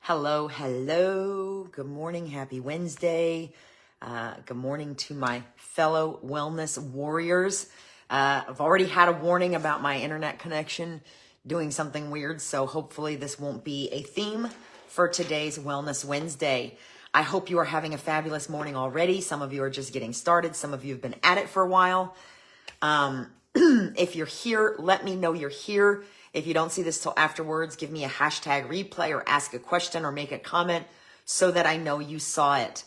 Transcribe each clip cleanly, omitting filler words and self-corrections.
Hello, hello. Good morning. Happy Wednesday. Good morning to my fellow wellness warriors. I've already had a warning about my internet connection doing something weird, so hopefully this won't be a theme for today's Wellness Wednesday. I hope you are having a fabulous morning already. Some of you are just getting started. Some of you have been at it for a while. If you're here, let me know you're here. If you don't see this till afterwards, give me a hashtag replay or ask a question or make a comment so that I know you saw it.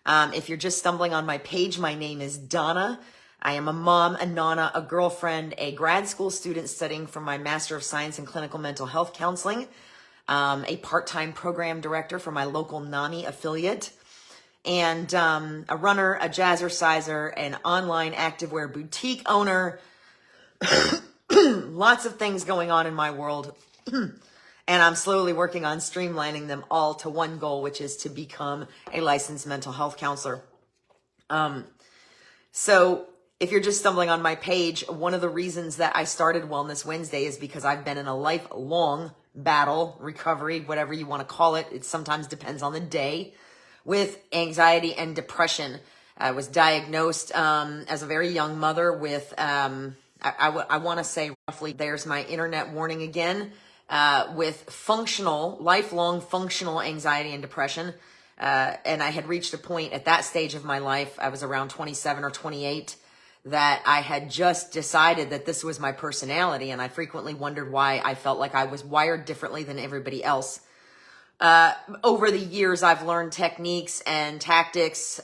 If you're just stumbling on my page, my name is Donna. I am a mom, a nana, a girlfriend, a grad school student studying for my Master of Science in Clinical Mental Health Counseling, a part-time program director for my local NAMI affiliate, and a runner, a jazzerciser, an online activewear boutique owner. Lots of things going on in my world, and I'm slowly working on streamlining them all to one goal, which is to become a licensed mental health counselor. So if you're just stumbling on my page, one of the reasons that I started Wellness Wednesday is because I've been in a lifelong battle, recovery, whatever you want to call it. It sometimes depends on the day, with anxiety and depression. I was diagnosed as a very young mother with I want to say roughly, there's my internet warning again, with lifelong functional anxiety and depression. And I had reached a point at that stage of my life, I was around 27 or 28, that I had just decided that this was my personality. And I frequently wondered why I felt like I was wired differently than everybody else. Over the years, I've learned techniques and tactics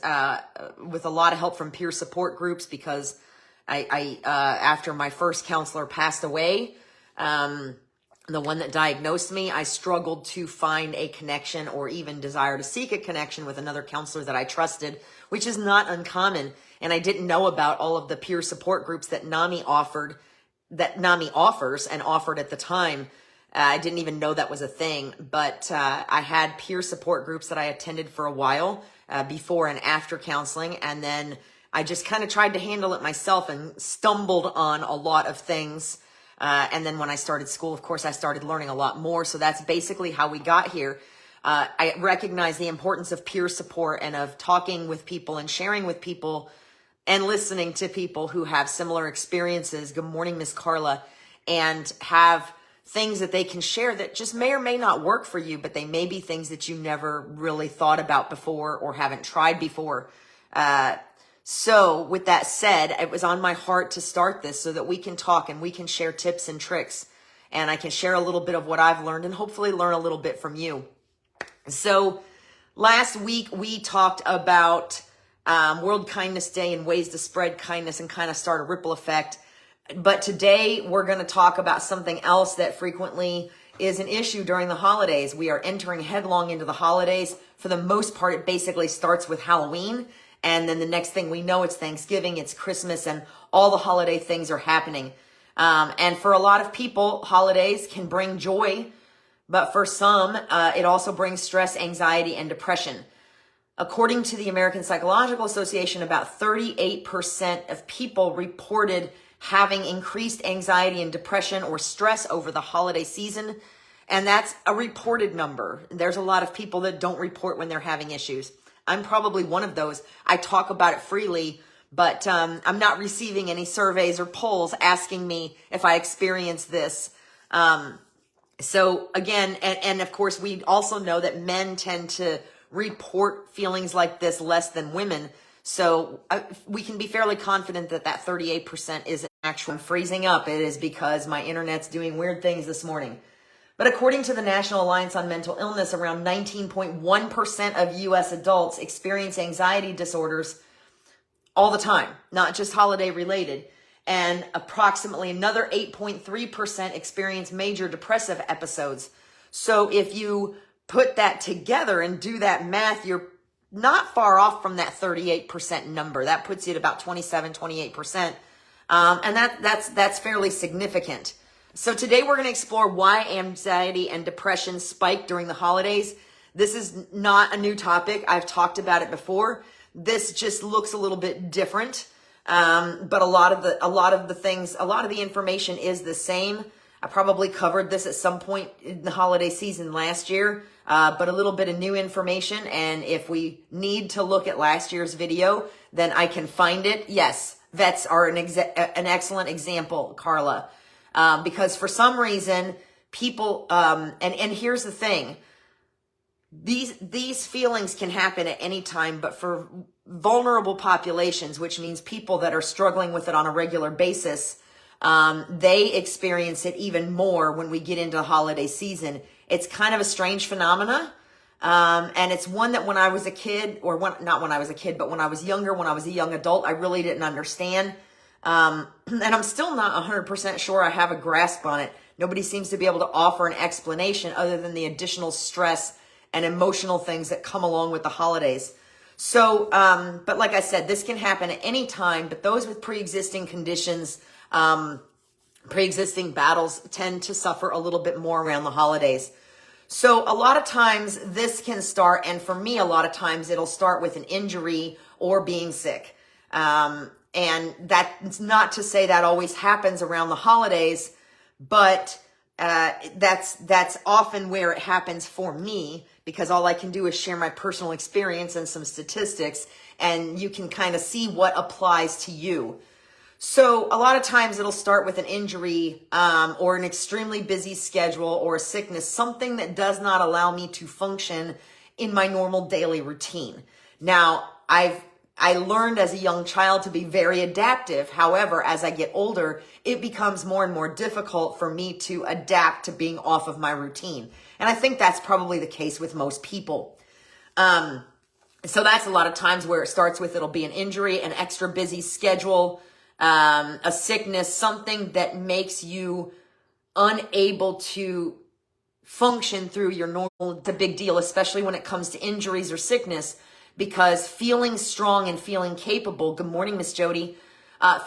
with a lot of help from peer support groups, because after my first counselor passed away, the one that diagnosed me, I struggled to find a connection or even desire to seek a connection with another counselor that I trusted, which is not uncommon. And I didn't know about all of the peer support groups that NAMI offers and offered at the time. I didn't even know that was a thing, but I had peer support groups that I attended for a while before and after counseling, and then I just kind of tried to handle it myself and stumbled on a lot of things. And then when I started school, of course, I started learning a lot more. So that's basically how we got here. I recognize the importance of peer support and of talking with people and sharing with people and listening to people who have similar experiences. Good morning, Miss Carla. And have things that they can share that just may or may not work for you, but they may be things that you never really thought about before or haven't tried before. So with that said, it was on my heart to start this so that we can talk and we can share tips and tricks, and I can share a little bit of what I've learned and hopefully learn a little bit from you. So last week we talked about World Kindness Day and ways to spread kindness and kind of start a ripple effect. But today we're going to talk about something else that frequently is an issue during the holidays. We are entering headlong into the holidays. For the most part, it basically starts with Halloween. And then the next thing we know, it's Thanksgiving, it's Christmas, and all the holiday things are happening. And for a lot of people, holidays can bring joy, but for some, it also brings stress, anxiety, and depression. According to the American Psychological Association, about 38% of people reported having increased anxiety and depression or stress over the holiday season. And that's a reported number. There's a lot of people that don't report when they're having issues. I'm probably one of those. I talk about it freely, but I'm not receiving any surveys or polls asking me if I experience this. So again, and of course, we also know that men tend to report feelings like this less than women. So we can be fairly confident that that 38% is actual. I'm freezing up. It is because my internet's doing weird things this morning. But according to the National Alliance on Mental Illness, around 19.1% of U.S. adults experience anxiety disorders all the time, not just holiday related. And approximately another 8.3% experience major depressive episodes. So if you put that together and do that math, you're not far off from that 38% number. That puts you at about 27, 28%. And that's fairly significant. So today we're going to explore why anxiety and depression spike during the holidays. This is not a new topic. I've talked about it before. This just looks a little bit different. But a lot of the information is the same. I probably covered this at some point in the holiday season last year, but a little bit of new information. And if we need to look at last year's video, then I can find it. Yes, vets are an excellent example, Carla, because for some reason, people, and here's the thing, these feelings can happen at any time, but for vulnerable populations, which means people that are struggling with it on a regular basis, they experience it even more when we get into the holiday season. It's kind of a strange phenomena. And it's one that when I was a kid, not when I was a kid, but when I was younger, when I was a young adult, I really didn't understand. And I'm still not 100% sure I have a grasp on it. Nobody seems to be able to offer an explanation other than the additional stress and emotional things that come along with the holidays. So, but like I said, this can happen at any time, but those with pre-existing conditions, pre-existing battles tend to suffer a little bit more around the holidays. So a lot of times this can start, and for me, a lot of times it'll start with an injury or being sick. And that's not to say that always happens around the holidays, but that's often where it happens for me, because all I can do is share my personal experience and some statistics, and you can kind of see what applies to you. So a lot of times it'll start with an injury, or an extremely busy schedule or a sickness, something that does not allow me to function in my normal daily routine. Now, I learned as a young child to be very adaptive. However, as I get older, it becomes more and more difficult for me to adapt to being off of my routine. And I think that's probably the case with most people. So that's a lot of times where it starts with, it'll be an injury, an extra busy schedule, a sickness, something that makes you unable to function through your normal. It's a big deal, especially when it comes to injuries or sickness, because feeling strong and feeling capable, good morning, Miss Jody,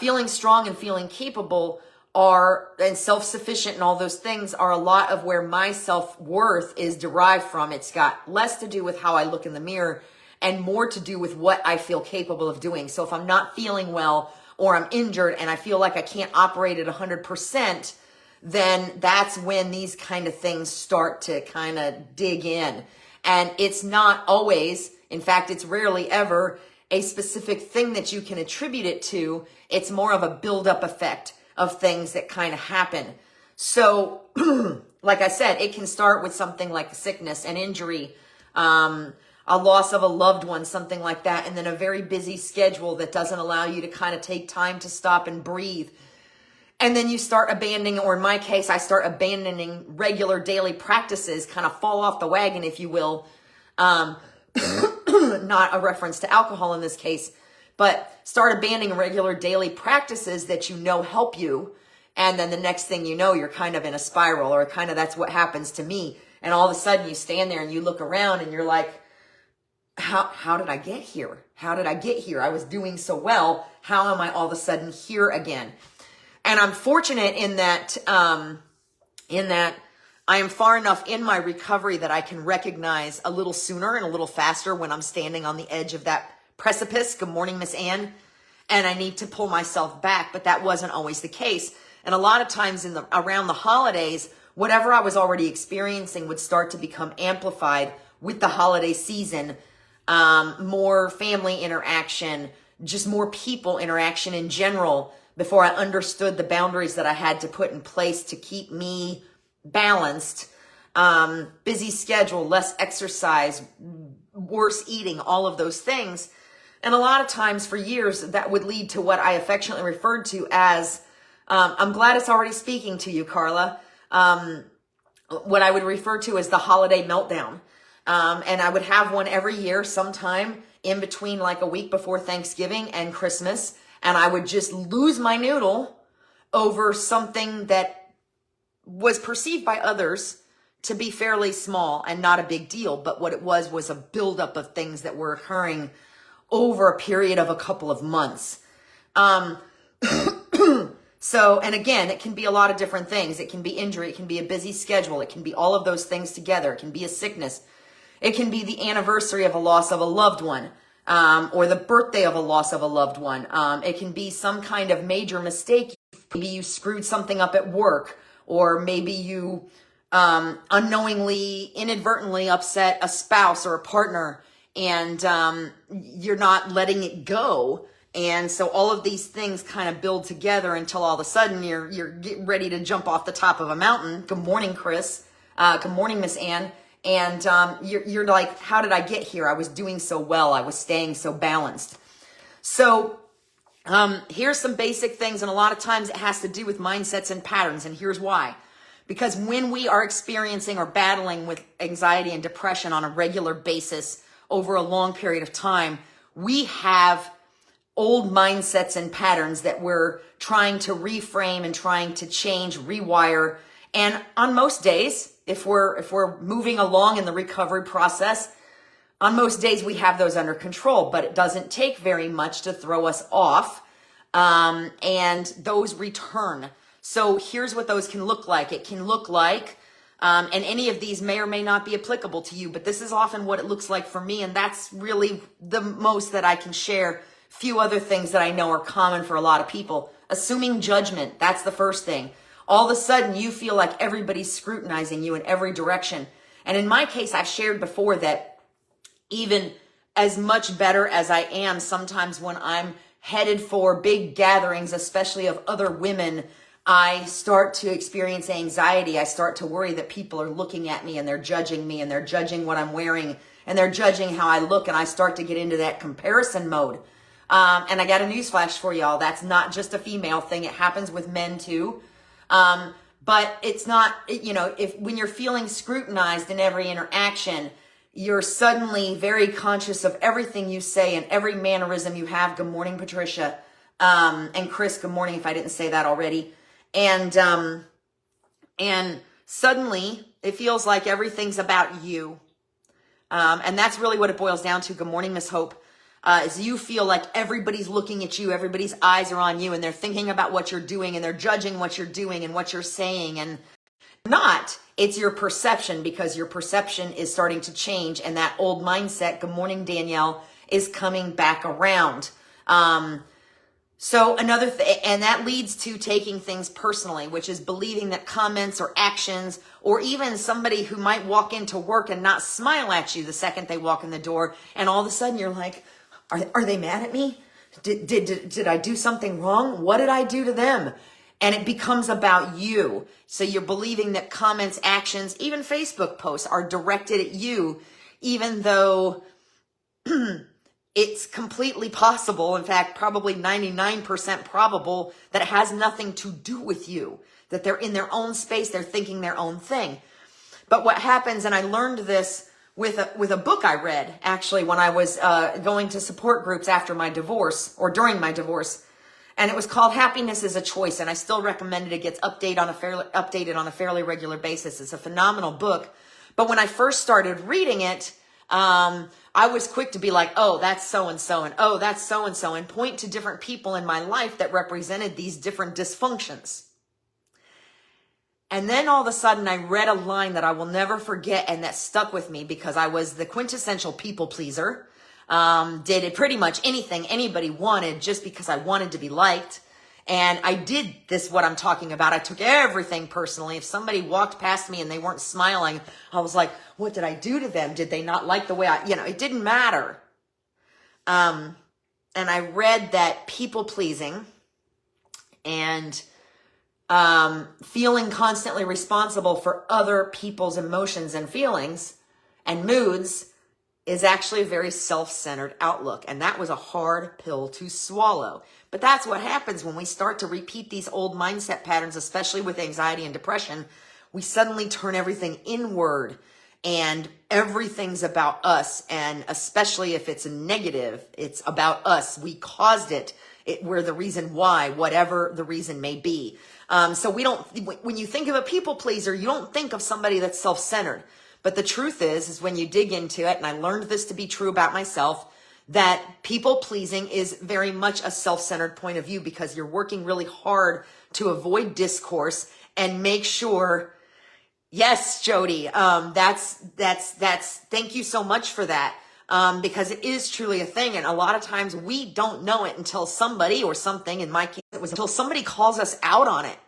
feeling strong and feeling capable and self-sufficient and all those things are a lot of where my self-worth is derived from. It's got less to do with how I look in the mirror and more to do with what I feel capable of doing. So if I'm not feeling well or I'm injured and I feel like I can't operate at 100%, then that's when these kind of things start to kind of dig in. And it's not always, in fact, it's rarely ever a specific thing that you can attribute it to. It's more of a buildup effect of things that kind of happen. So, like I said, it can start with something like a sickness, an injury, a loss of a loved one, something like that, and then a very busy schedule that doesn't allow you to kind of take time to stop and breathe. And then you start abandoning, or in my case, I start abandoning regular daily practices, kind of fall off the wagon, if you will. Not a reference to alcohol in this case, but start abandoning regular daily practices that you know help you. And then the next thing you know, you're kind of in a spiral, or kind of that's what happens to me. And all of a sudden you stand there and you look around and you're like, how did I get here? How did I get here? I was doing so well. How am I all of a sudden here again? And I'm fortunate in that I am far enough in my recovery that I can recognize a little sooner and a little faster when I'm standing on the edge of that precipice. Good morning, Miss Ann. And I need to pull myself back, but that wasn't always the case. And a lot of times around the holidays, whatever I was already experiencing would start to become amplified with the holiday season. More family interaction, just more people interaction in general, before I understood the boundaries that I had to put in place to keep me balanced. Busy schedule, less exercise, worse eating, all of those things. And a lot of times for years, that would lead to what I affectionately referred to as, I'm glad it's already speaking to you, Carla, what I would refer to as the holiday meltdown. And I would have one every year sometime in between, like a week before Thanksgiving and Christmas. And I would just lose my noodle over something that was perceived by others to be fairly small and not a big deal. But what it was a buildup of things that were occurring over a period of a couple of months. So, and again, it can be a lot of different things. It can be injury. It can be a busy schedule. It can be all of those things together. It can be a sickness. It can be the anniversary of a loss of a loved one. Or the birthday of a loss of a loved one. It can be some kind of major mistake. Maybe you screwed something up at work, or maybe you unknowingly, inadvertently upset a spouse or a partner, and you're not letting it go. And so all of these things kind of build together until all of a sudden you're getting ready to jump off the top of a mountain. Good morning, Chris. Good morning, Miss Ann. And you're like, how did I get here? I was doing so well. I was staying so balanced. So here's some basic things. And a lot of times it has to do with mindsets and patterns. And here's why. Because when we are experiencing or battling with anxiety and depression on a regular basis over a long period of time, we have old mindsets and patterns that we're trying to reframe and trying to change, rewire. And on most days, if we're moving along in the recovery process, on most days we have those under control, but it doesn't take very much to throw us off, and those return. So here's what those can look like. It can look like, and any of these may or may not be applicable to you, but this is often what it looks like for me, and that's really the most that I can share. Few other things that I know are common for a lot of people. Assuming judgment, that's the first thing. All of a sudden, you feel like everybody's scrutinizing you in every direction. And in my case, I've shared before that even as much better as I am, sometimes when I'm headed for big gatherings, especially of other women, I start to experience anxiety. I start to worry that people are looking at me and they're judging me and they're judging what I'm wearing and they're judging how I look. And I start to get into that comparison mode. And I got a newsflash for y'all. That's not just a female thing. It happens with men too. But it's not, when you're feeling scrutinized in every interaction, you're suddenly very conscious of everything you say and every mannerism you have. Good morning, Patricia. And Chris, good morning, if I didn't say that already. And suddenly it feels like everything's about you. And that's really what it boils down to. Good morning, Miss Hope. Is you feel like everybody's looking at you, everybody's eyes are on you, and they're thinking about what you're doing, and they're judging what you're doing and what you're saying, and not, it's your perception, because your perception is starting to change, and that old mindset, good morning, Danielle, is coming back around. So another thing, and that leads to taking things personally, which is believing that comments or actions, or even somebody who might walk into work and not smile at you the second they walk in the door, and all of a sudden you're like, are they mad at me? Did I do something wrong? What did I do to them? And it becomes about you. So you're believing that comments, actions, even Facebook posts are directed at you, even though it's completely possible, in fact, probably 99% probable, that it has nothing to do with you, that they're in their own space, they're thinking their own thing. But what happens, and I learned this with a book I read, actually, when I was going to support groups after my divorce, or during my divorce, and it was called Happiness is a Choice, and I still recommend it. It gets updated on a fairly regular basis. It's a phenomenal book. But when I first started reading it, I was quick to be like, oh, that's so-and-so, and oh, that's so-and-so, and point to different people in my life that represented these different dysfunctions. And then all of a sudden I read a line that I will never forget, and that stuck with me because I was the quintessential people pleaser. Did it pretty much anything anybody wanted just because I wanted to be liked. And I did this, what I'm talking about. I took everything personally. If somebody walked past me and they weren't smiling, I was like, what did I do to them? Did they not like the way it didn't matter. And I read that people pleasing and feeling constantly responsible for other people's emotions and feelings and moods is actually a very self-centered outlook. And that was a hard pill to swallow. But that's what happens when we start to repeat these old mindset patterns, especially with anxiety and depression. We suddenly turn everything inward and everything's about us. And especially if it's negative, it's about us. We caused it. We're the reason why, whatever the reason may be. So when you think of a people pleaser, you don't think of somebody that's self-centered. But the truth is when you dig into it, and I learned this to be true about myself, that people pleasing is very much a self-centered point of view because you're working really hard to avoid discourse and make sure, yes, Jody, that's, thank you so much for that. Because it is truly a thing. And a lot of times we don't know it until somebody or something, in my case, it was until somebody calls us out on it.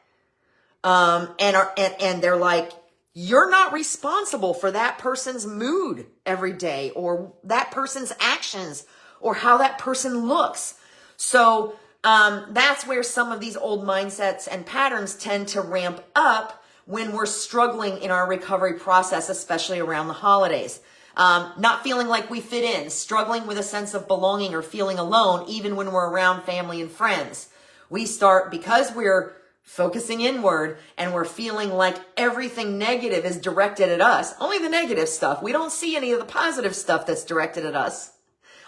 And they're like, you're not responsible for that person's mood every day or that person's actions or how that person looks. So that's where some of these old mindsets and patterns tend to ramp up when we're struggling in our recovery process, especially around the holidays. Not feeling like we fit in, struggling with a sense of belonging or feeling alone, even when we're around family and friends. We start, because we're focusing inward and we're feeling like everything negative is directed at us, only the negative stuff. We don't see any of the positive stuff that's directed at us,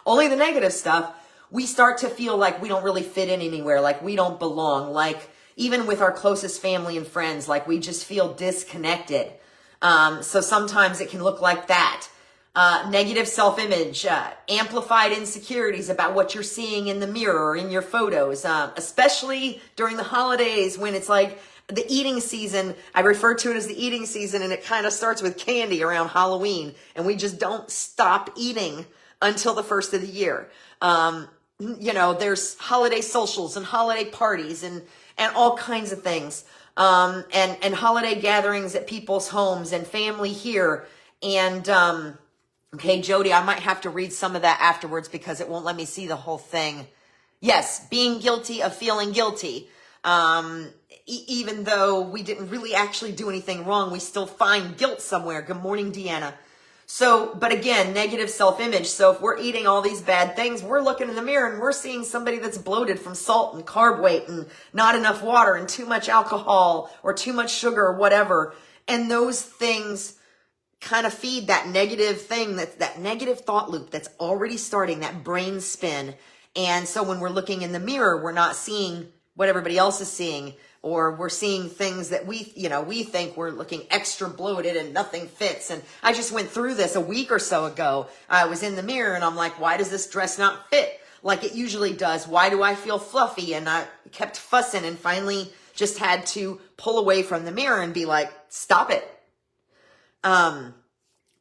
only the negative stuff. We start to feel like we don't really fit in anywhere, like we don't belong, like even with our closest family and friends, like we just feel disconnected. So sometimes it can look like that. Negative self-image, amplified insecurities about what you're seeing in the mirror or in your photos, especially during the holidays when it's like the eating season. I refer to it as the eating season, and it kind of starts with candy around Halloween, and we just don't stop eating until the first of the year. There's holiday socials and holiday parties and all kinds of things, and holiday gatherings at people's homes and family here. And, okay, Jody, I might have to read some of that afterwards because it won't let me see the whole thing. Yes, being guilty of feeling guilty. Even though we didn't really actually do anything wrong, we still find guilt somewhere. Good morning, Deanna. So, but again, negative self-image. So if we're eating all these bad things, we're looking in the mirror and we're seeing somebody that's bloated from salt and carb weight and not enough water and too much alcohol or too much sugar or whatever. And those things kind of feed that negative thing, that negative thought loop that's already starting, that brain spin. And so when we're looking in the mirror, we're not seeing what everybody else is seeing, or we're seeing things that we think we're looking extra bloated and nothing fits. And I just went through this a week or so ago. I was in the mirror and I'm like, why does this dress not fit like it usually does? Why do I feel fluffy? And I kept fussing and finally just had to pull away from the mirror and be like, stop it.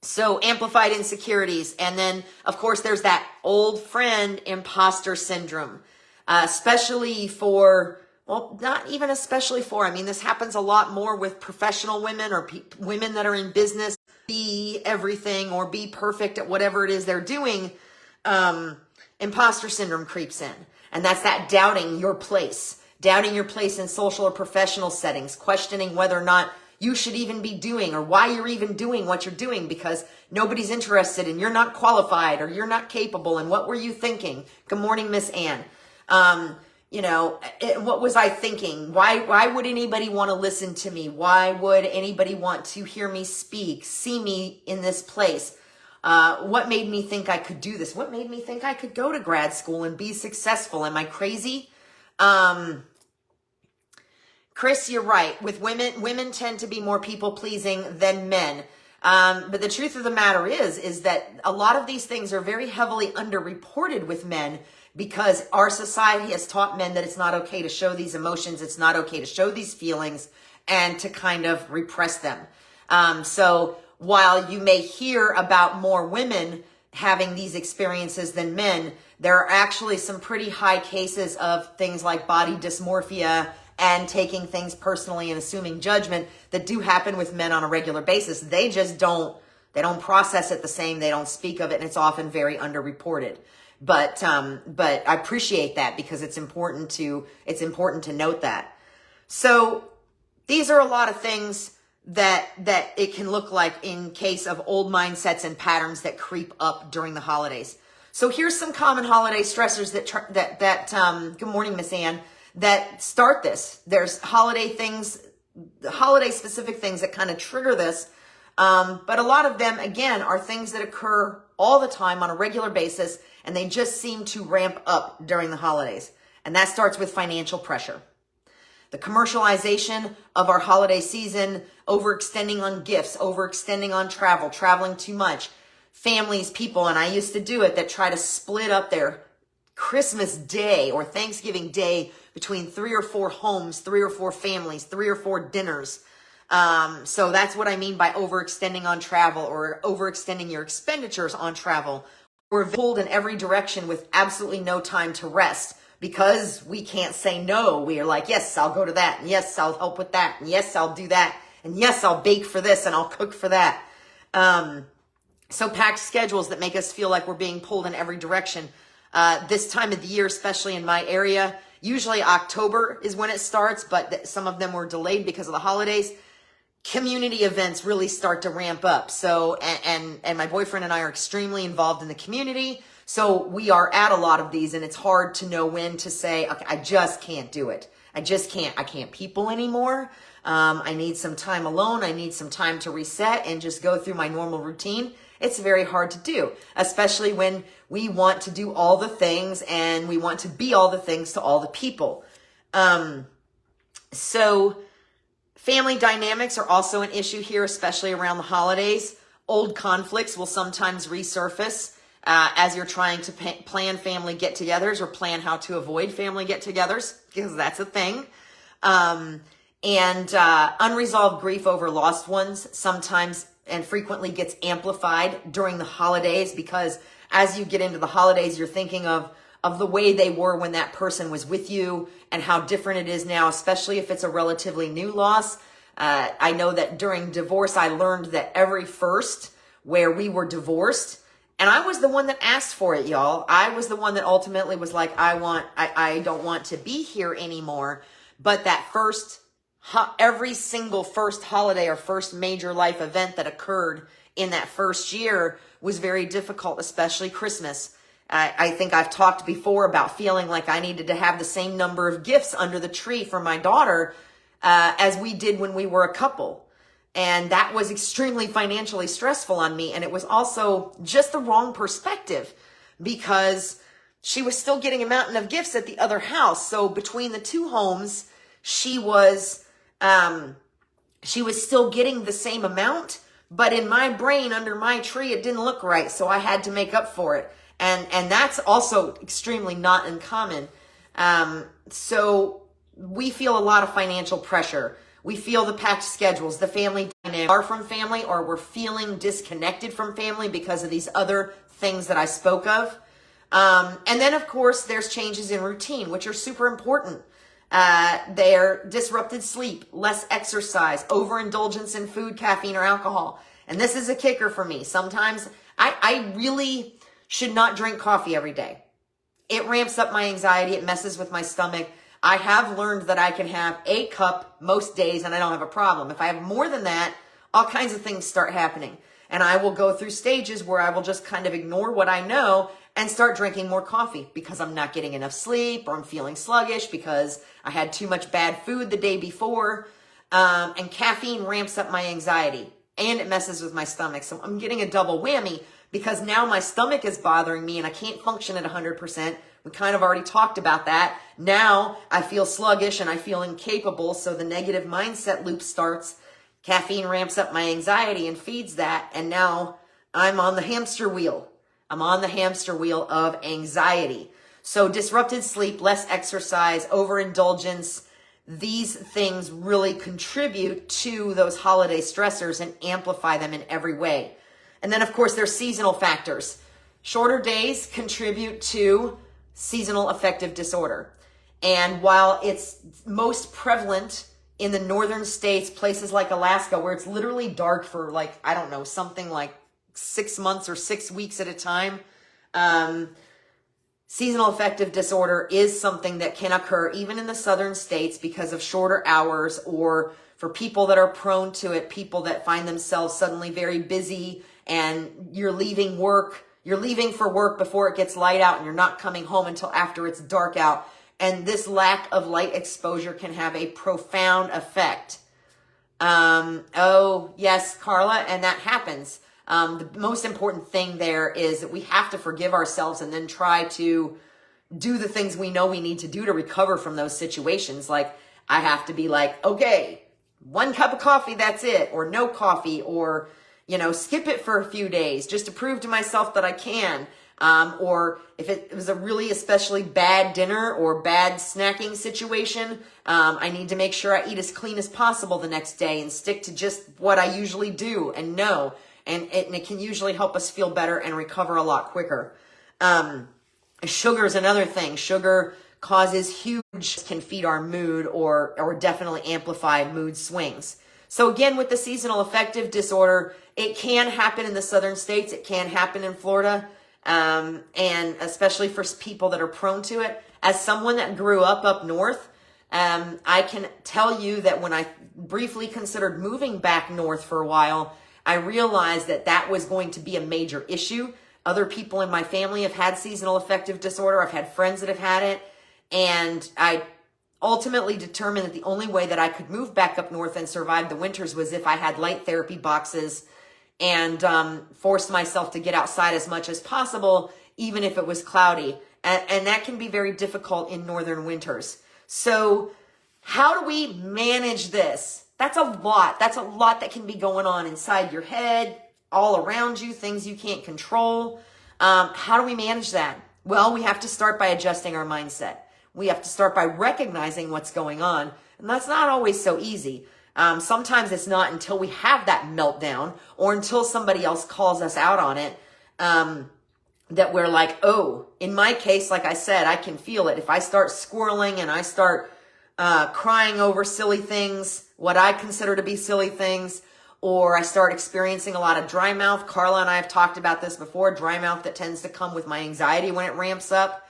So amplified insecurities. And then of course there's that old friend imposter syndrome, especially for, well, not even especially for, I mean, this happens a lot more with professional women or women that are in business, be everything or be perfect at whatever it is they're doing. Imposter syndrome creeps in, and that's that doubting your place in social or professional settings, questioning whether or not you should even be doing or why you're even doing what you're doing because nobody's interested and you're not qualified or you're not capable. And what were you thinking? Good morning, Miss Ann. What was I thinking? Why would anybody want to listen to me? Why would anybody want to hear me speak, see me in this place? What made me think I could do this? What made me think I could go to grad school and be successful? Am I crazy? Chris, you're right. With women tend to be more people-pleasing than men. But the truth of the matter is that a lot of these things are very heavily underreported with men because our society has taught men that it's not okay to show these emotions, it's not okay to show these feelings, and to kind of repress them. So while you may hear about more women having these experiences than men, there are actually some pretty high cases of things like body dysmorphia and taking things personally and assuming judgment that do happen with men on a regular basis. They just don't process it the same. They don't speak of it, and it's often very underreported. But I appreciate that because it's important to note that. So these are a lot of things that it can look like in case of old mindsets and patterns that creep up during the holidays. So here's some common holiday stressors that good morning, Miss Ann, that start this. There's holiday specific things that kind of trigger this. But a lot of them, again, are things that occur all the time on a regular basis, and they just seem to ramp up during the holidays. And that starts with financial pressure. The commercialization of our holiday season, overextending on gifts, overextending on travel, traveling too much. Families, people, and I used to do it, that try to split up their Christmas Day or Thanksgiving Day between 3 or 4 homes, 3 or 4 families, 3 or 4 dinners. So that's what I mean by overextending on travel or overextending your expenditures on travel. We're pulled in every direction with absolutely no time to rest because we can't say no. We are like, yes, I'll go to that. And yes, I'll help with that. And yes, I'll do that. And yes, I'll bake for this and I'll cook for that. So packed schedules that make us feel like we're being pulled in every direction. This time of the year, especially in my area, usually October is when it starts, but some of them were delayed because of the holidays. Community events really start to ramp up. So, and my boyfriend and I are extremely involved in the community. So we are at a lot of these, and it's hard to know when to say, okay, I just can't do it. I just can't. I can't people anymore. I need some time alone. I need some time to reset and just go through my normal routine. It's very hard to do, especially when we want to do all the things and we want to be all the things to all the people. So family dynamics are also an issue here, especially around the holidays. Old conflicts will sometimes resurface as you're trying to plan family get-togethers or plan how to avoid family get-togethers, because that's a thing. And unresolved grief over lost ones sometimes and frequently gets amplified during the holidays, because as you get into the holidays, you're thinking of the way they were when that person was with you and how different it is now, especially if it's a relatively new loss. I know that during divorce, I learned that every first where we were divorced, and I was the one that asked for it, y'all. I was the one that ultimately was like, I don't want to be here anymore. But that every single first holiday or first major life event that occurred in that first year was very difficult, especially Christmas. I think I've talked before about feeling like I needed to have the same number of gifts under the tree for my daughter as we did when we were a couple. And that was extremely financially stressful on me. And it was also just the wrong perspective, because she was still getting a mountain of gifts at the other house. So between the two homes, she was still getting the same amount, but in my brain, under my tree, it didn't look right. So I had to make up for it. And that's also extremely not uncommon. So we feel a lot of financial pressure. We feel the packed schedules, the family dynamic, are from family, or we're feeling disconnected from family because of these other things that I spoke of. And then of course there's changes in routine, which are super important. They're disrupted sleep, less exercise, overindulgence in food, caffeine, or alcohol. And this is a kicker for me. Sometimes I really should not drink coffee every day. It ramps up my anxiety. It messes with my stomach. I have learned that I can have a cup most days and I don't have a problem. If I have more than that, all kinds of things start happening. And I will go through stages where I will just kind of ignore what I know and start drinking more coffee because I'm not getting enough sleep, or I'm feeling sluggish because I had too much bad food the day before. And caffeine ramps up my anxiety and it messes with my stomach. So I'm getting a double whammy, because now my stomach is bothering me and I can't function at 100%. We kind of already talked about that. Now I feel sluggish and I feel incapable. So the negative mindset loop starts. Caffeine ramps up my anxiety and feeds that. And now I'm on the hamster wheel. I'm on the hamster wheel of anxiety. So disrupted sleep, less exercise, overindulgence, these things really contribute to those holiday stressors and amplify them in every way. And then of course there's seasonal factors. Shorter days contribute to seasonal affective disorder. And while it's most prevalent in the northern states, places like Alaska, where it's literally dark for like, I don't know, something like 6 months or 6 weeks at a time, seasonal affective disorder is something that can occur even in the southern states because of shorter hours, or for people that are prone to it, people that find themselves suddenly very busy and you're leaving for work before it gets light out and you're not coming home until after it's dark out. And this lack of light exposure can have a profound effect. Oh, yes, Carla, and that happens. The most important thing there is that we have to forgive ourselves and then try to do the things we know we need to do to recover from those situations. Like, I have to be like, okay, 1 cup of coffee, that's it, or no coffee, or, skip it for a few days just to prove to myself that I can. Or if it was a really especially bad dinner or bad snacking situation, I need to make sure I eat as clean as possible the next day and stick to just what I usually do and know. And it can usually help us feel better and recover a lot quicker. Sugar is another thing. Sugar causes huge, can feed our mood or definitely amplify mood swings. So again, with the seasonal affective disorder, it can happen in the southern states. It can happen in Florida. And especially for people that are prone to it. As someone that grew up north, I can tell you that when I briefly considered moving back north for a while, I realized that that was going to be a major issue. Other people in my family have had seasonal affective disorder. I've had friends that have had it. And I ultimately determined that the only way that I could move back up north and survive the winters was if I had light therapy boxes and forced myself to get outside as much as possible, even if it was cloudy. And that can be very difficult in northern winters. So how do we manage this? That's a lot. That's a lot that can be going on inside your head, all around you, things you can't control. How do we manage that? Well, we have to start by adjusting our mindset. We have to start by recognizing what's going on. And that's not always so easy. Sometimes it's not until we have that meltdown or until somebody else calls us out on it that we're like, oh, in my case, like I said, I can feel it. If I start squirreling and I start crying over silly things, what I consider to be silly things, or I start experiencing a lot of dry mouth. Carla and I have talked about this before, dry mouth that tends to come with my anxiety when it ramps up.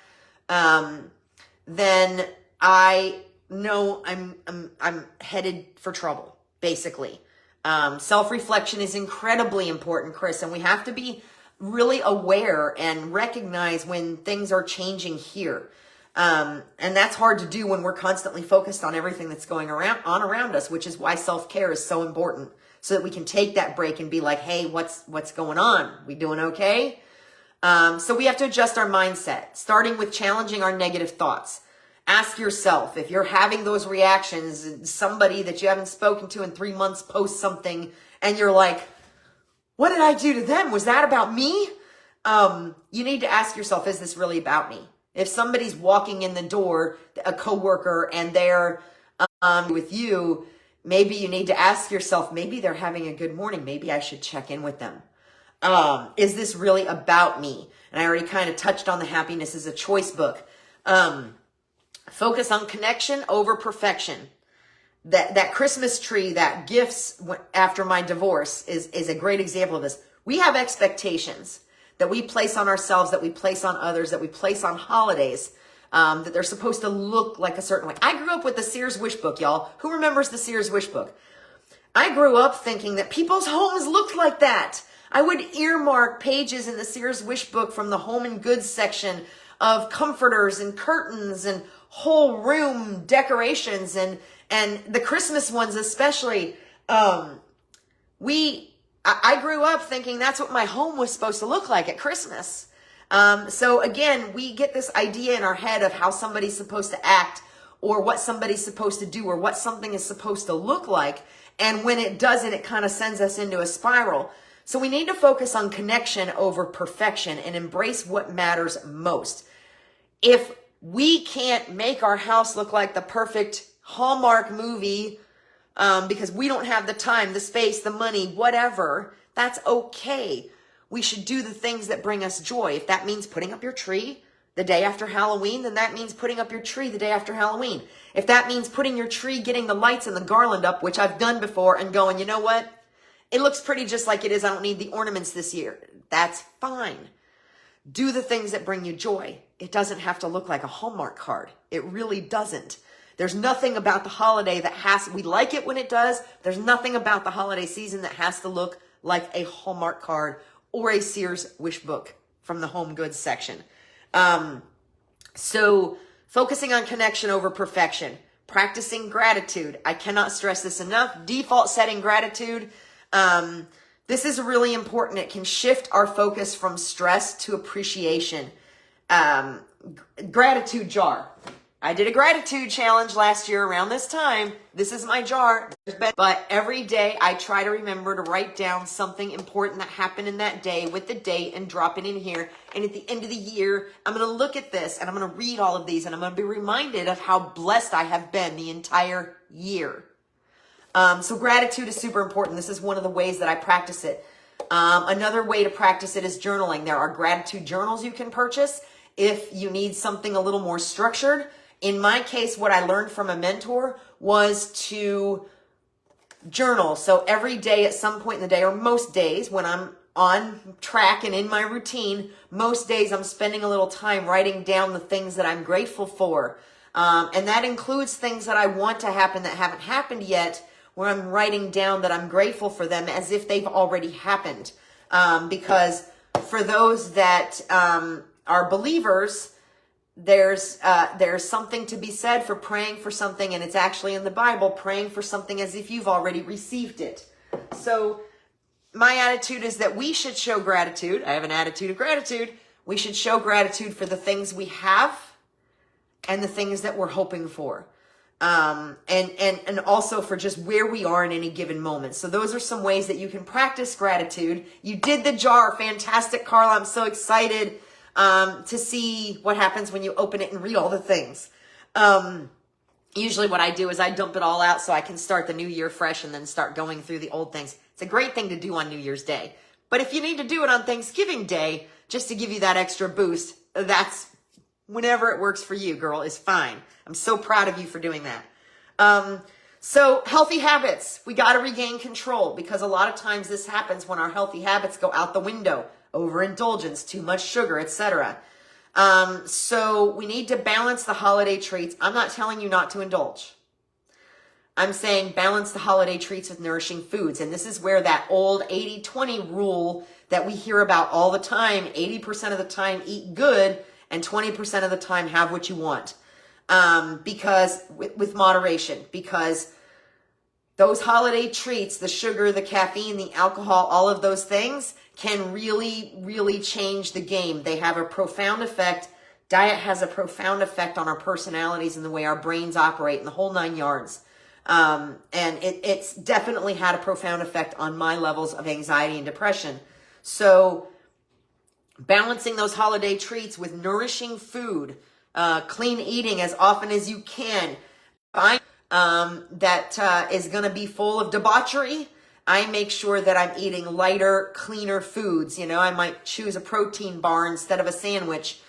Then I know I'm headed for trouble, basically. Self-reflection is incredibly important, Chris, and we have to be really aware and recognize when things are changing here. And that's hard to do when we're constantly focused on everything that's going around us, which is why self-care is so important, so that we can take that break and be like, hey, what's going on? We doing okay? So we have to adjust our mindset, starting with challenging our negative thoughts. Ask yourself, if you're having those reactions, somebody that you haven't spoken to in 3 months posts something and you're like, what did I do to them? Was that about me? You need to ask yourself, is this really about me? If somebody's walking in the door, a coworker, and they're with you, maybe you need to ask yourself, maybe they're having a good morning. Maybe I should check in with them. Is this really about me? And I already kind of touched on the Happiness is a Choice book. Focus on connection over perfection. That Christmas tree, that gifts after my divorce is a great example of this. We have expectations that we place on ourselves, that we place on others, that we place on holidays, that they're supposed to look like a certain way. I grew up with the Sears Wish Book, y'all. Who remembers the Sears Wish Book? I grew up thinking that people's homes looked like that. I would earmark pages in the Sears Wish Book from the home and goods section of comforters and curtains and whole room decorations and the Christmas ones especially. I grew up thinking that's what my home was supposed to look like at Christmas. So again, we get this idea in our head of how somebody's supposed to act or what somebody's supposed to do or what something is supposed to look like. And when it doesn't, it kind of sends us into a spiral. So we need to focus on connection over perfection and embrace what matters most. If we can't make our house look like the perfect Hallmark movie because we don't have the time, the space, the money, whatever, that's okay. We should do the things that bring us joy. If that means putting up your tree the day after Halloween, then that means putting up your tree the day after Halloween. If that means putting your tree, getting the lights and the garland up, which I've done before, and going, you know what? It looks pretty just like it is. I don't need the ornaments this year. That's fine. Do the things that bring you joy. It doesn't have to look like a Hallmark card. It really doesn't. There's nothing about the holiday we like it when it does. There's nothing about the holiday season that has to look like a Hallmark card or a Sears Wish Book from the home goods section. So focusing on connection over perfection, practicing gratitude. I cannot stress this enough. Default setting gratitude. This is really important. It can shift our focus from stress to appreciation. Gratitude jar. I did a gratitude challenge last year around this time. This is my jar. But every day I try to remember to write down something important that happened in that day with the date and drop it in here. And at the end of the year, I'm going to look at this and I'm going to read all of these and I'm going to be reminded of how blessed I have been the entire year. So gratitude is super important. This is one of the ways that I practice it. Another way to practice it is journaling. There are gratitude journals you can purchase if you need something a little more structured. In my case, what I learned from a mentor was to journal. So every day at some point in the day, or most days when I'm on track and in my routine, most days I'm spending a little time writing down the things that I'm grateful for. And that includes things that I want to happen that haven't happened yet, where I'm writing down that I'm grateful for them as if they've already happened. Because for those that are believers, there's something to be said for praying for something, and it's actually in the Bible, praying for something as if you've already received it. So my attitude is that we should show gratitude. I have an attitude of gratitude. We should show gratitude for the things we have and the things that we're hoping for. And also for just where we are in any given moment. So those are some ways that you can practice gratitude. You did the jar. Fantastic, Carla. I'm so excited to see what happens when you open it and read all the things. Usually what I do is I dump it all out so I can start the new year fresh and then start going through the old things. It's a great thing to do on New Year's Day. But if you need to do it on Thanksgiving Day, just to give you that extra boost, that's whenever it works for you, girl, is fine. I'm so proud of you for doing that. So healthy habits, we got to regain control, because a lot of times this happens when our healthy habits go out the window. Overindulgence, too much sugar, etc. So we need to balance the holiday treats. I'm not telling you not to indulge. I'm saying balance the holiday treats with nourishing foods. And this is where that old 80-20 rule that we hear about all the time, 80% of the time eat good and 20% of the time have what you want. Because with moderation, because those holiday treats, the sugar, the caffeine, the alcohol, all of those things can really, really change the game. They have a profound effect. Diet has a profound effect on our personalities and the way our brains operate and the whole 9 yards. And it's definitely had a profound effect on my levels of anxiety and depression. So balancing those holiday treats with nourishing food, clean eating as often as you can. That is going to be full of debauchery. I make sure that I'm eating lighter, cleaner foods. You know, I might choose a protein bar instead of a sandwich,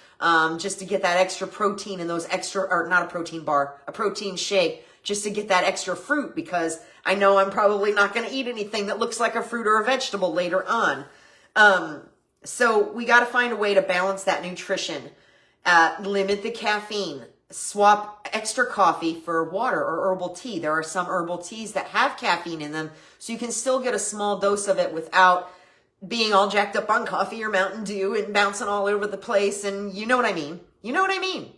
just to get that extra protein and those extra, or not a protein bar, a protein shake, just to get that extra fruit, because I know I'm probably not going to eat anything that looks like a fruit or a vegetable later on. So we got to find a way to balance that nutrition. Limit the caffeine. Swap extra coffee for water or herbal tea. There are some herbal teas that have caffeine in them, so you can still get a small dose of it without being all jacked up on coffee or Mountain Dew and bouncing all over the place. And you know what I mean. You know what I mean.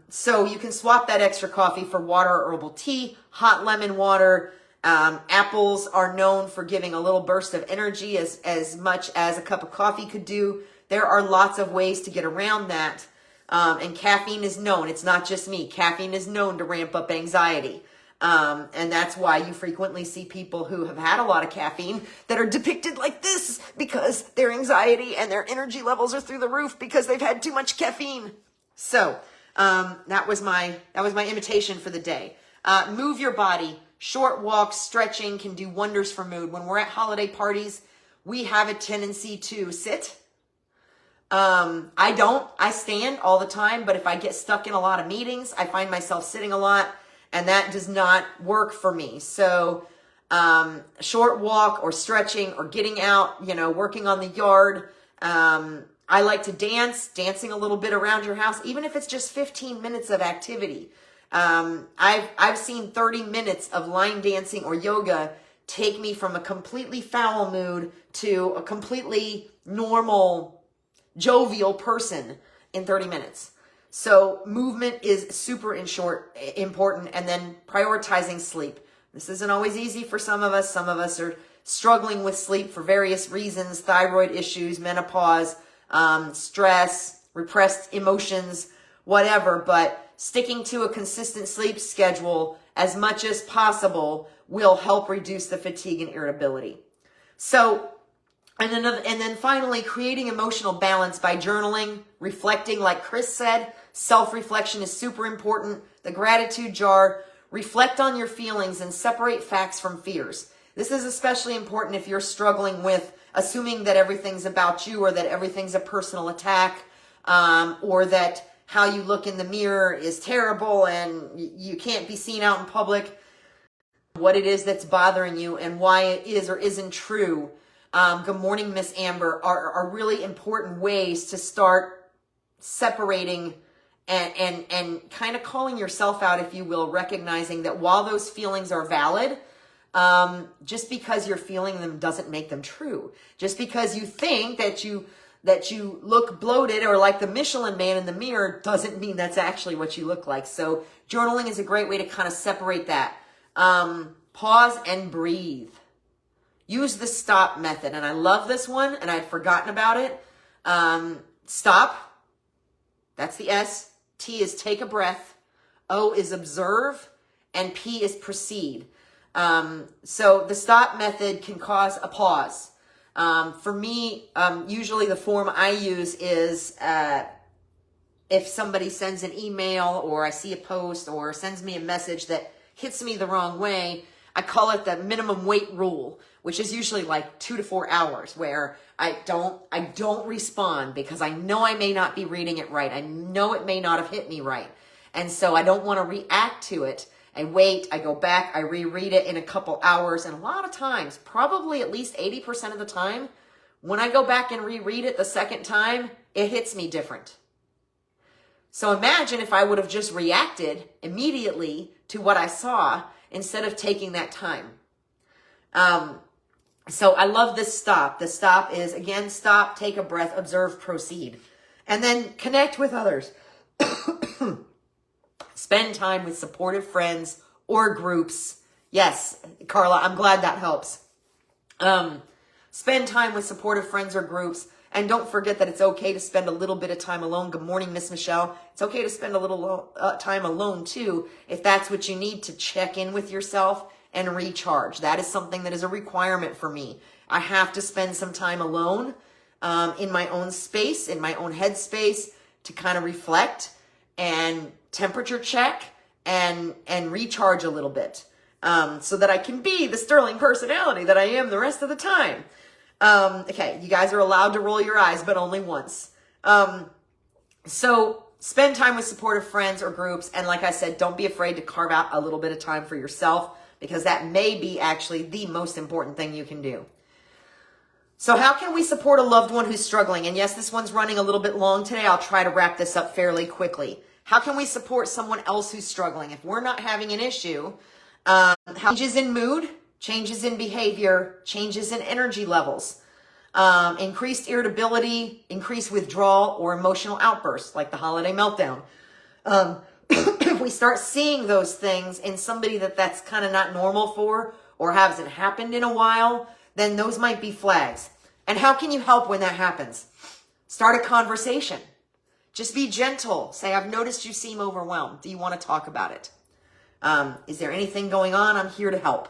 So you can swap that extra coffee for water or herbal tea, hot lemon water. Apples are known for giving a little burst of energy as much as a cup of coffee could do. There are lots of ways to get around that. And caffeine is known. It's not just me. Caffeine is known to ramp up anxiety. And that's why you frequently see people who have had a lot of caffeine that are depicted like this, because their anxiety and their energy levels are through the roof because they've had too much caffeine. So, that was my imitation for the day. Move your body. Short walks, stretching can do wonders for mood. When we're at holiday parties, we have a tendency to sit. I stand all the time, but if I get stuck in a lot of meetings, I find myself sitting a lot, and that does not work for me. So, short walk or stretching or getting out, working on the yard. I like to dance, dancing a little bit around your house, even if it's just 15 minutes of activity. I've seen 30 minutes of line dancing or yoga take me from a completely foul mood to a completely normal, jovial person in 30 minutes. So movement is super important. And then prioritizing sleep. This isn't always easy for some of us. Some of us are struggling with sleep for various reasons: thyroid issues, menopause, stress, repressed emotions, whatever. But sticking to a consistent sleep schedule as much as possible will help reduce the fatigue and irritability. So, and then finally, creating emotional balance by journaling, reflecting, like Chris said. Self-reflection is super important. The gratitude jar. Reflect on your feelings and separate facts from fears. This is especially important if you're struggling with assuming that everything's about you, or that everything's a personal attack, or that how you look in the mirror is terrible and you can't be seen out in public, what it is that's bothering you and why it is or isn't true. Good morning, Miss Amber, are really important ways to start separating and kind of calling yourself out, if you will, recognizing that while those feelings are valid, just because you're feeling them doesn't make them true. Just because you think that you look bloated or like the Michelin man in the mirror doesn't mean that's actually what you look like. So journaling is a great way to kind of separate that. Pause and breathe. Use the stop method. And I love this one, and I'd forgotten about it. Stop. That's the S. T is take a breath. O is observe. And P is proceed. So the stop method can cause a pause. For me, usually the form I use is if somebody sends an email or I see a post or sends me a message that hits me the wrong way, I call it the minimum wait rule, which is usually like 2 to 4 hours, where I don't respond because I know I may not be reading it right. I know it may not have hit me right. And so I don't want to react to it. I wait, I go back, I reread it in a couple hours. And a lot of times, probably at least 80% of the time, when I go back and reread it the second time, it hits me different. So imagine if I would have just reacted immediately to what I saw instead of taking that time. So I love this stop. The stop is, again, stop, take a breath, observe, proceed. And then connect with others. Spend time with supportive friends or groups. Yes, Carla, I'm glad that helps. Spend time with supportive friends or groups. And don't forget that it's okay to spend a little bit of time alone. Good morning, Miss Michelle. It's okay to spend a little time alone too, if that's what you need to check in with yourself and recharge. That is something that is a requirement for me. I have to spend some time alone in my own space, in my own headspace, to kind of reflect and temperature check and recharge a little bit, so that I can be the sterling personality that I am the rest of the time. Okay, you guys are allowed to roll your eyes, but only once. So spend time with supportive friends or groups. And like I said, don't be afraid to carve out a little bit of time for yourself, because that may be actually the most important thing you can do. So how can we support a loved one who's struggling? And yes, this one's running a little bit long today. I'll try to wrap this up fairly quickly. How can we support someone else who's struggling? If we're not having an issue, changes in mood, changes in behavior, changes in energy levels, increased irritability, increased withdrawal, or emotional outbursts like the holiday meltdown. If we start seeing those things in somebody that's kind of not normal for, or hasn't happened in a while, then those might be flags. And how can you help when that happens? Start a conversation. Just be gentle. Say, I've noticed you seem overwhelmed. Do you want to talk about it? Is there anything going on? I'm here to help.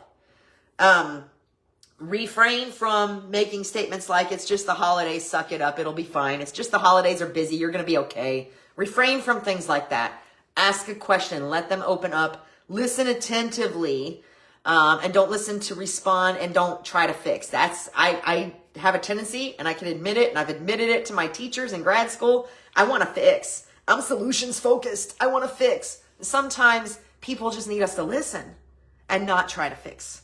Refrain from making statements like, it's just the holidays, suck it up, it'll be fine. It's just the holidays are busy, you're going to be okay. Refrain from things like that. Ask a question, let them open up, listen attentively, and don't listen to respond, and don't try to fix. I have a tendency, and I can admit it, and I've admitted it to my teachers in grad school. I want to fix. I'm solutions focused. I want to fix. Sometimes people just need us to listen and not try to fix.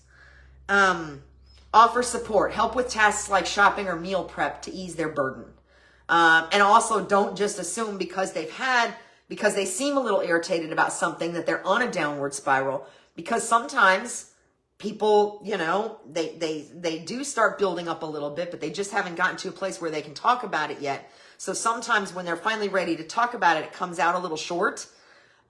Offer support, help with tasks like shopping or meal prep to ease their burden. And also don't just assume because they seem a little irritated about something that they're on a downward spiral, because sometimes people, they do start building up a little bit, but they just haven't gotten to a place where they can talk about it yet. So sometimes when they're finally ready to talk about it, it comes out a little short.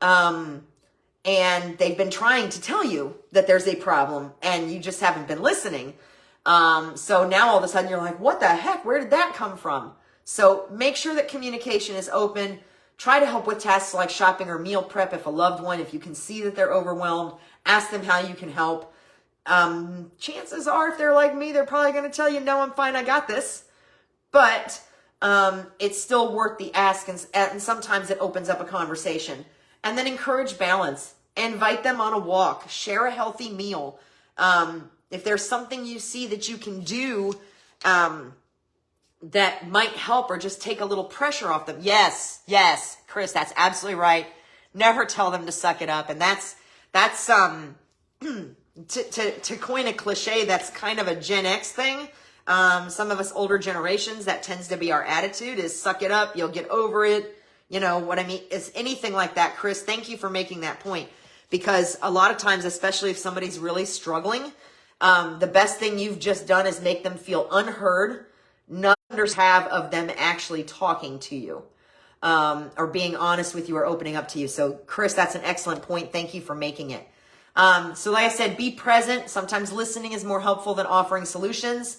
And they've been trying to tell you that there's a problem and you just haven't been listening. So now all of a sudden you're like, what the heck? Where did that come from? So make sure that communication is open. Try to help with tasks like shopping or meal prep if a loved one, if you can see that they're overwhelmed, ask them how you can help. Chances are, if they're like me, they're probably going to tell you, no, I'm fine, I got this. But it's still worth the ask, and sometimes it opens up a conversation. And then encourage balance. Invite them on a walk. Share a healthy meal. If there's something you see that you can do that might help or just take a little pressure off them. Yes, Chris, that's absolutely right. Never tell them to suck it up. And that's to coin a cliche, that's kind of a Gen X thing. Some of us older generations, that tends to be our attitude, is suck it up, you'll get over it. You know what I mean? It's anything like that. Chris, thank you for making that point, because a lot of times, especially if somebody's really struggling, the best thing you've just done is make them feel unheard. None have of them actually talking to you, or being honest with you or opening up to you. So Chris, that's an excellent point. Thank you for making it. So like I said, be present. Sometimes listening is more helpful than offering solutions.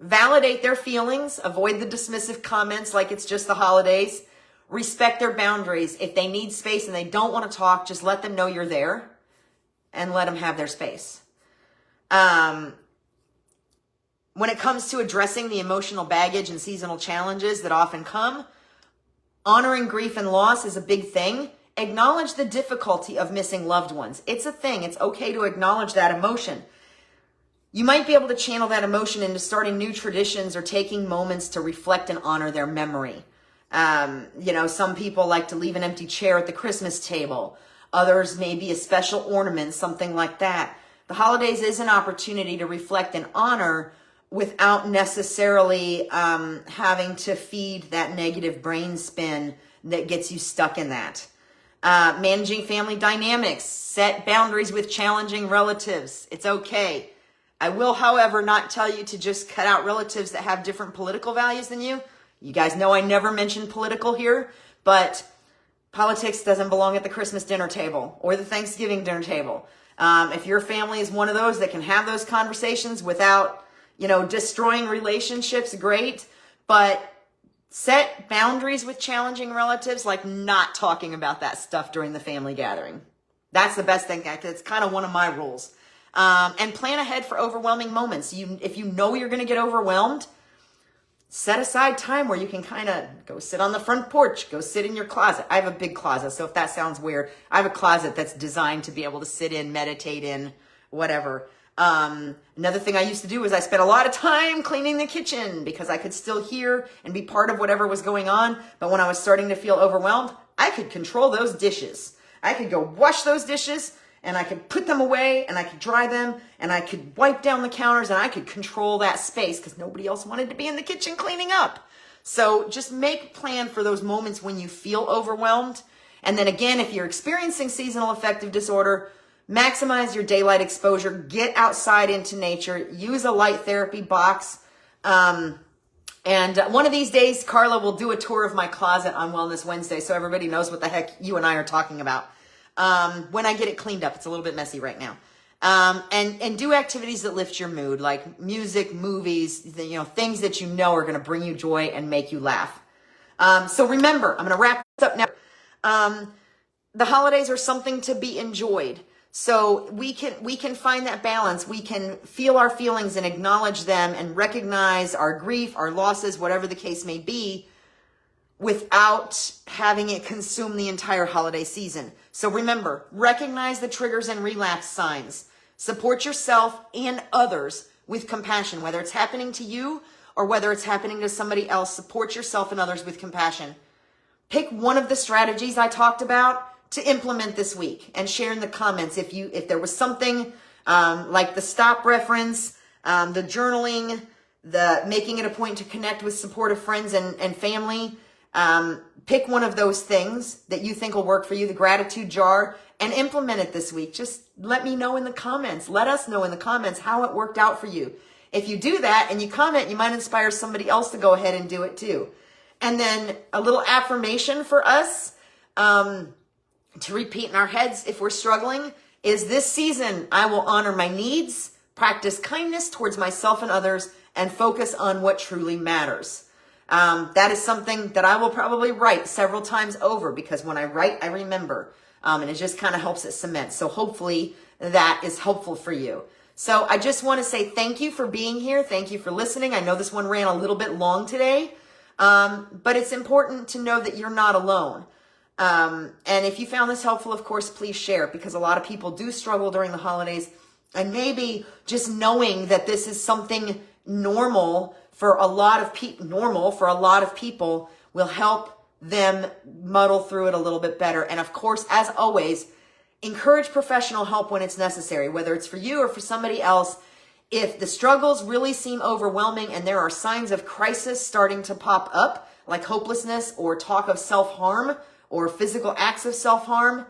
Validate their feelings. Avoid the dismissive comments like it's just the holidays. Respect their boundaries. If they need space and they don't want to talk, just let them know you're there and let them have their space. When it comes to addressing the emotional baggage and seasonal challenges that often come, honoring grief and loss is a big thing. Acknowledge the difficulty of missing loved ones. It's a thing. It's okay to acknowledge that emotion. You might be able to channel that emotion into starting new traditions or taking moments to reflect and honor their memory. Some people like to leave an empty chair at the Christmas table. Others maybe a special ornament, something like that. The holidays is an opportunity to reflect and honor without necessarily having to feed that negative brain spin that gets you stuck in that. Managing family dynamics. Set boundaries with challenging relatives. It's okay. I will, however, not tell you to just cut out relatives that have different political values than you. You guys know I never mention political here, but politics doesn't belong at the Christmas dinner table or the Thanksgiving dinner table. If your family is one of those that can have those conversations without destroying relationships, great. But set boundaries with challenging relatives, like not talking about that stuff during the family gathering. That's the best thing. It's kind of one of my rules. And plan ahead for overwhelming moments. If you know you're going to get overwhelmed, set aside time where you can kind of go sit on the front porch, go sit in your closet. I have a big closet, so if that sounds weird, I have a closet that's designed to be able to sit in, meditate in, whatever. Another thing I used to do was I spent a lot of time cleaning the kitchen because I could still hear and be part of whatever was going on. But when I was starting to feel overwhelmed, I could control those dishes. I could go wash those dishes and I could put them away and I could dry them and I could wipe down the counters and I could control that space because nobody else wanted to be in the kitchen cleaning up. So just make a plan for those moments when you feel overwhelmed. And then again, if you're experiencing seasonal affective disorder, maximize your daylight exposure, get outside into nature, use a light therapy box. And one of these days, Carla will do a tour of my closet on Wellness Wednesday so everybody knows what the heck you and I are talking about. When I get it cleaned up, it's a little bit messy right now. And do activities that lift your mood, like music, movies, things that are going to bring you joy and make you laugh. So remember, I'm going to wrap this up now. The holidays are something to be enjoyed. So we can find that balance. We can feel our feelings and acknowledge them and recognize our grief, our losses, whatever the case may be, without having it consume the entire holiday season. So remember, recognize the triggers and relapse signs. Support yourself and others with compassion, whether it's happening to you or whether it's happening to somebody else. Support yourself and others with compassion. Pick one of the strategies I talked about to implement this week and share in the comments if there was something like the stop reference, the journaling, the making it a point to connect with supportive friends and family. Pick one of those things that you think will work for you, the gratitude jar, and implement it this week. Just let me know in the comments. Let us know in the comments how it worked out for you. If you do that and you comment, you might inspire somebody else to go ahead and do it too. And then a little affirmation for us, to repeat in our heads if we're struggling, is this season I will honor my needs, practice kindness towards myself and others, and focus on what truly matters. That is something that I will probably write several times over because when I write, I remember. And it just kind of helps it cement. So hopefully that is helpful for you. So I just want to say thank you for being here. Thank you for listening. I know this one ran a little bit long today, but it's important to know that you're not alone. And if you found this helpful, of course, please share it because a lot of people do struggle during the holidays. And maybe just knowing that this is something normal for a lot of people will help them muddle through it a little bit better. And of course, as always, encourage professional help when it's necessary, whether it's for you or for somebody else. If the struggles really seem overwhelming and there are signs of crisis starting to pop up, like hopelessness or talk of self-harm or physical acts of self-harm,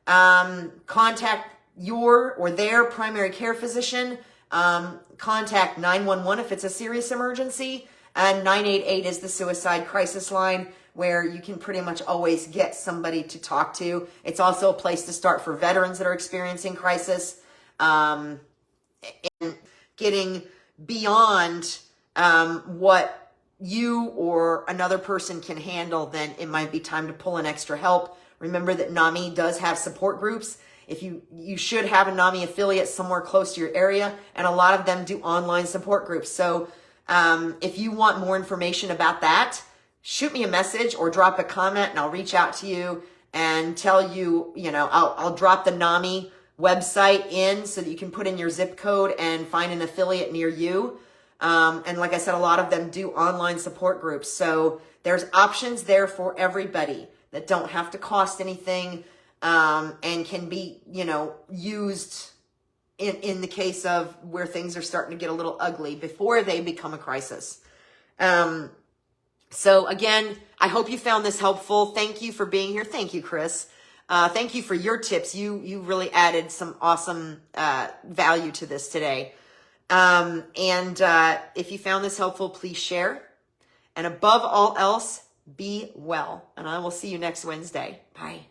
contact your or their primary care physician. Contact 911 if it's a serious emergency. And 988 is the suicide crisis line, where you can pretty much always get somebody to talk to. It's also a place to start for veterans that are experiencing crisis. And getting beyond what you or another person can handle, then it might be time to pull in extra help. Remember that NAMI does have support groups. If you should have a NAMI affiliate somewhere close to your area, and a lot of them do online support groups. So if you want more information about that, shoot me a message or drop a comment and I'll reach out to you and tell you, I'll drop the NAMI website in so that you can put in your zip code and find an affiliate near you. And like I said, a lot of them do online support groups. So there's options there for everybody that don't have to cost anything, and can be, used in the case of where things are starting to get a little ugly before they become a crisis. So again, I hope you found this helpful. Thank you for being here. Thank you, Chris. Thank you for your tips. You really added some awesome value to this today. And if you found this helpful, please share. And above all else, be well. And I will see you next Wednesday. Bye.